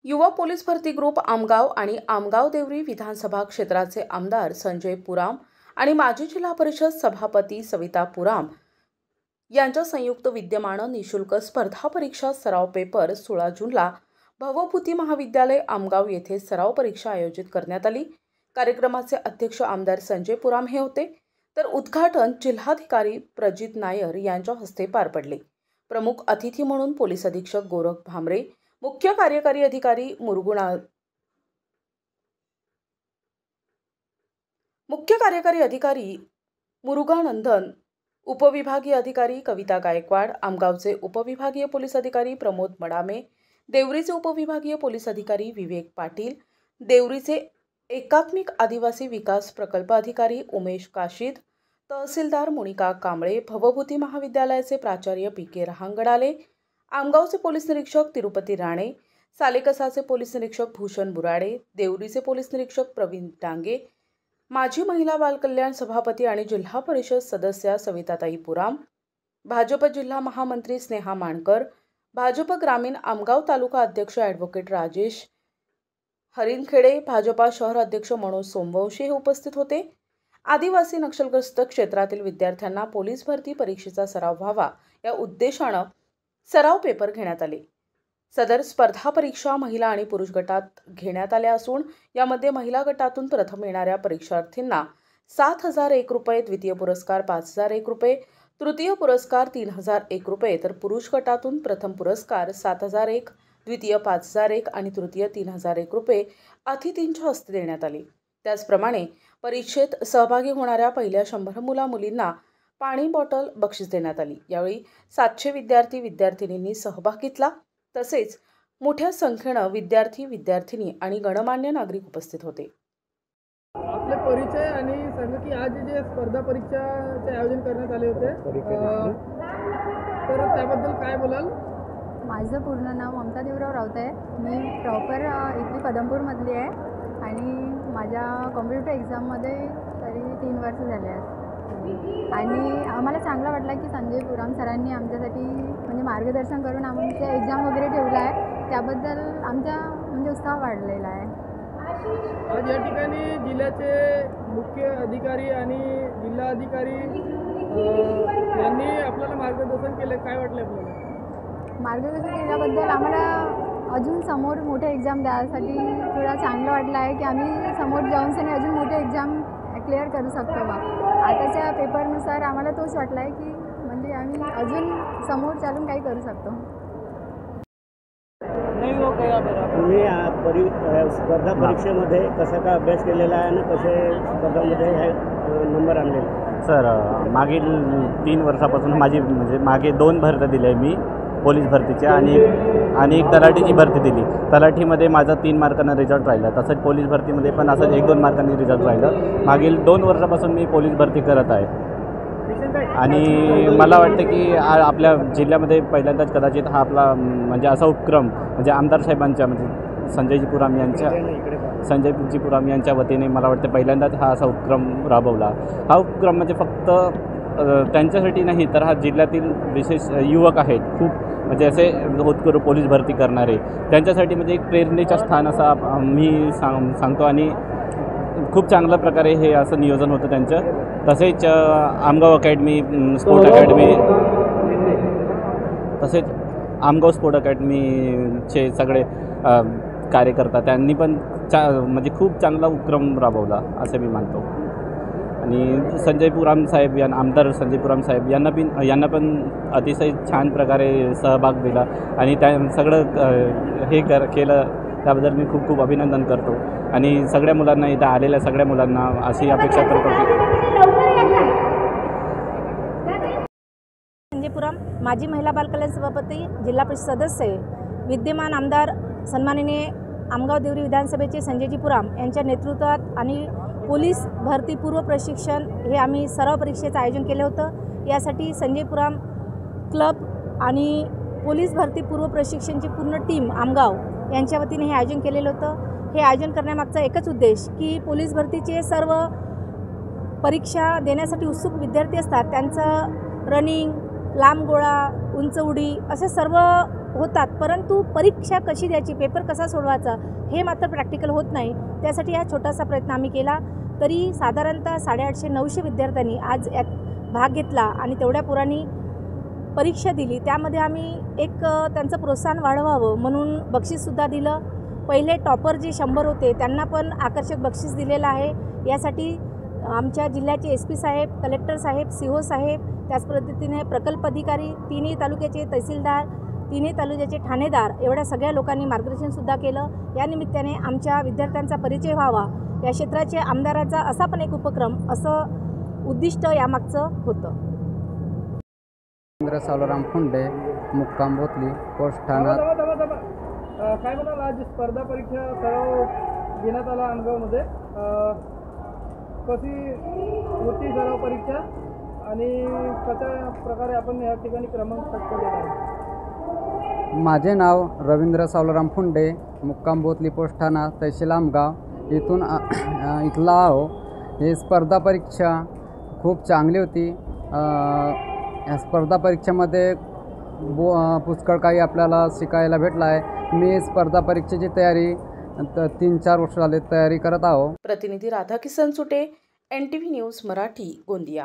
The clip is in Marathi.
युवा पोलीस भरती ग्रुप आमगाव आणि आमगाव देवरी विधानसभा क्षेत्राचे आमदार संजय पुराम आणि माजी जिल्हा परिषद सभापती सविता पुराम यांच्या संयुक्त विद्यमाने निशुल्क स्पर्धा परीक्षा सराव पेपर 16 जूनला भवभूती महाविद्यालय आमगाव येथे सराव परीक्षा आयोजित करण्यात आली। कार्यक्रमाचे अध्यक्ष आमदार संजय पुराम हे होते, तर उद्घाटन जिल्हाधिकारी प्रजित नायर यांच्या हस्ते पार पडले। प्रमुख अतिथी म्हणून पोलीस अधीक्षक गोरख भामरे, मुख्य कार्यकारी अधिकारी मुरुगानंदन, उपविभागीय अधिकारी कविता गायकवाड, आमगावचे उपविभागीय पोलीस अधिकारी प्रमोद मडामे, देवरीचे उपविभागीय पोलीस अधिकारी विवेक पाटील, देवरीचे एकात्मिक आदिवासी विकास प्रकल्प अधिकारी उमेश काशीद, तहसीलदार मोनिका कांबळे, भवभूती महाविद्यालयाचे प्राचार्य पी.के. रहांगडाले, आमगावचे पोलीस निरीक्षक तिरुपती राणे, सालेकसाचे पोलीस निरीक्षक भूषण बुराडे, देवरीचे पोलीस निरीक्षक प्रवीण डांगे, माजी महिला बालकल्याण सभापती आणि जिल्हा परिषद सदस्या सविताताई पुराम, भाजप जिल्हा महामंत्री स्नेहा मानकर, भाजप ग्रामीण आमगाव तालुका अध्यक्ष ॲडव्होकेट राजेश हरिणखेडे, भाजपा शहर अध्यक्ष मनोज सोमवंशी हे उपस्थित होते। आदिवासी नक्षलग्रस्त क्षेत्रातील विद्यार्थ्यांना पोलीस भरती परीक्षेचा सराव व्हावा या उद्देशाने सराव पेपर घेण्यात आले। सदर स्पर्धा परीक्षा महिला आणि पुरुष गटात घेण्यात आल्या असून यामध्ये महिला गटातून प्रथम येणाऱ्या परीक्षार्थींना 7,001 रुपये, द्वितीय पुरस्कार 5,001 रुपये, तृतीय पुरस्कार 3,001 रुपये, तर पुरुष गटातून प्रथम पुरस्कार 7,001, द्वितीय 5,001 आणि तृतीय 3,001 रुपये अतिथींच्या हस्ते देण्यात आले। त्याचप्रमाणे परीक्षेत सहभागी होणाऱ्या पहिल्या 100 मुला-मुलींना पाणी बॉटल बक्षीस देण्यात आली। यावेळी 700 विद्यार्थी-विद्यार्थिनींनी सहभाग घेतला। तसेच मोठ्या संख्येने विद्यार्थी-विद्यार्थिनी आणि गणमान्य नागरिक उपस्थित होते। आपले परिचय आणि सांगा की आज जे स्पर्धा परीक्षाचे आयोजन करण्यात आले होते तर त्याबद्दल काय बोलाल? माझं पूर्ण नाव ममता देवराव राऊत आहे। मी प्रॉपर इथली पदमपूरमधली आहे आणि माझ्या कॉम्पिटिटिव्ह एक्झाममध्ये तरी 3 वर्ष झाले आहेत आणि आम्हाला चांगलं वाटलं की संजय पुराम सरांनी आमच्यासाठी म्हणजे मार्गदर्शन करून आमचे एक्झाम वगैरे ठेवला आहे, त्याबद्दल आमचा म्हणजे उत्साह वाढलेला आहे। आज या ठिकाणी जिल्ह्याचे मुख्य अधिकारी आणि जिल्हा अधिकारी यांनी आपल्याला मार्गदर्शन केले, काय वाटले आपल्याला? मार्गदर्शन केल्याबद्दल आम्हाला अजून समोर मोठे एक्झाम द्यायसाठी थोडा चांगलं वाटलं आहे की आम्ही समोर जाऊन अजून मोठे एक्झाम क्लिअर करू शकतो बा। आताच्या पेपरनुसार आम्हाला तोच वाटला आहे की म्हणजे आम्ही अजून समोर चालून काही करू शकतो। तुम्ही स्पर्धा परीक्षेमध्ये कसा का अभ्यास केलेला आहे आणि कसे स्पर्धामध्ये हे नंबर आणलेले? सर, मागील 3 वर्षापासून माझी म्हणजे मागे 2 भरत्या दिल्या मी पोलीस भरतीच्या आणि एक तलाठीची भरती दिली। तलाठीमध्ये माझा 3 मार्कांना रिझल्ट राहिला, तसंच पोलीस भरतीमध्ये पण असंच 1-2 मार्कांनी रिझल्ट राहिलं। मागील 2 वर्षापासून मी पोलीस भरती करत आहे आणि मला वाटतं की आपल्या जिल्ह्यामध्ये पहिल्यांदाच कदाचित हा आपला म्हणजे असा उपक्रम म्हणजे आमदार साहेबांच्या म्हणजे संजयजी पुराम यांच्या वतीने मला वाटतं पहिल्यांदाच हा असा उपक्रम राबवला। हा उपक्रम म्हणजे फक्त त्यांच्यासाठी नाही तर हा जिल्ह्यातील विशेष युवक आहेत खूप म्हणजे असे होतकरू पोलीस भरती करणारे, त्यांच्यासाठी म्हणजे एक प्रेरणेचं स्थान असा मी सांगतो आणि खूप चांगल्या प्रकारे हे असं नियोजन होतं त्यांचं। तसेच आमगाव स्पोर्ट अकॅडमीचे सगळे कार्यकर्ता त्यांनी पण म्हणजे खूप चांगला उपक्रम राबवला असे मी मानतो। आणि संजय पुराम साहेब आमदार संजय पुराम साहेब यांना पण अतिशय छान प्रकारे सहभाग दिला आणि त्या सगळं हे केलं, त्याबद्दल मी खूप अभिनंदन करतो आणि सगळ्या मुलांना इथं आलेल्या सगळ्या मुलांना अशी अपेक्षा करतो की संजय पुराम माजी महिला बालकल्याण सभापती, जिल्हा परिषद सदस्य, विद्यमान आमदार सन्माननीय आमगाव देवरी विधानसभेचे संजयजी पुराम यांच्या नेतृत्वात आणि पोलीस भरती पूर्व प्रशिक्षण हे आम्ही सराव परीक्षेचं आयोजन केलं होतं। यासाठी संजय पुराम क्लब आणि पोलीस भरती पूर्व प्रशिक्षणची पूर्ण टीम आमगाव यांच्या वतीने हे आयोजन केलेलं होतं। हे आयोजन करण्यामागचा एकच उद्देश की पोलीस भरतीचे सर्व परीक्षा देण्यासाठी उत्सुक विद्यार्थी असतात त्यांचं रनिंग, लांब गोळा, उंच उडी असे सर्व होतात, परंतु परीक्षा कशी द्यायची, पेपर कसा सोडवायचा हे मात्र प्रॅक्टिकल होत नाही. त्यासाठी हा छोटासा प्रयत्न आम्ही केला. तरी साधारणतः 850-900 विद्यार्थ्यांनी आज यात भाग घेतला आणि तेवढ्या पोरांनी परीक्षा दिली. त्यामध्ये आम्ही एक त्यांचं प्रोत्साहन वाढवावं म्हणून बक्षीससुद्धा दिलं. पहिले टॉपर जे 100 होते त्यांना पण आकर्षक बक्षीस दिलेलं आहे. यासाठी आमच्या जिल्ह्याचे SP साहेब, कलेक्टर साहेब, CO साहेब, त्याच पद्धतीने प्रकल्प अधिकारी, तिन्ही तालुक्याचे तहसीलदार, तिन्ही तालुक्याचे ठाणेदार एवढ्या सगळ्या लोकांनी मार्गदर्शनसुद्धा केलं. या निमित्ताने आमच्या विद्यार्थ्यांचा परिचय व्हावा, या क्षेत्राच्या आमदाराचा असा पण एक उपक्रम, असं उद्दिष्ट यामागचं होतं. रवींद्र सावलाराम फुंडे, मुक्काम बोतली, पोस्ट ठाणा. काय म्हणाल, आज स्पर्धा परीक्षा सराव घेण्यात आला आमगावमध्ये, कशी होती सराव परीक्षा आणि कशा प्रकारे आपण या ठिकाणी क्रमांक पटकावलेला आहे? माझे नाव रवींद्र सावलाराम फुंडे, मुक्काम बोतली, पोस्ट ठाणा, तहसील आमगाव इथून इथला आहो. ही स्पर्धा परीक्षा खूप चांगली होती. या स्पर्धा परीक्षेमध्ये पुष्कळ काही आपल्याला शिकायला भेटलं आहे. मी स्पर्धा परीक्षेची तयारी 3-4 वर्ष झाले तयारी करत आहो. प्रतिनिधी राधाकिसन सुटे, NTV न्यूज मराठी, गोंदिया.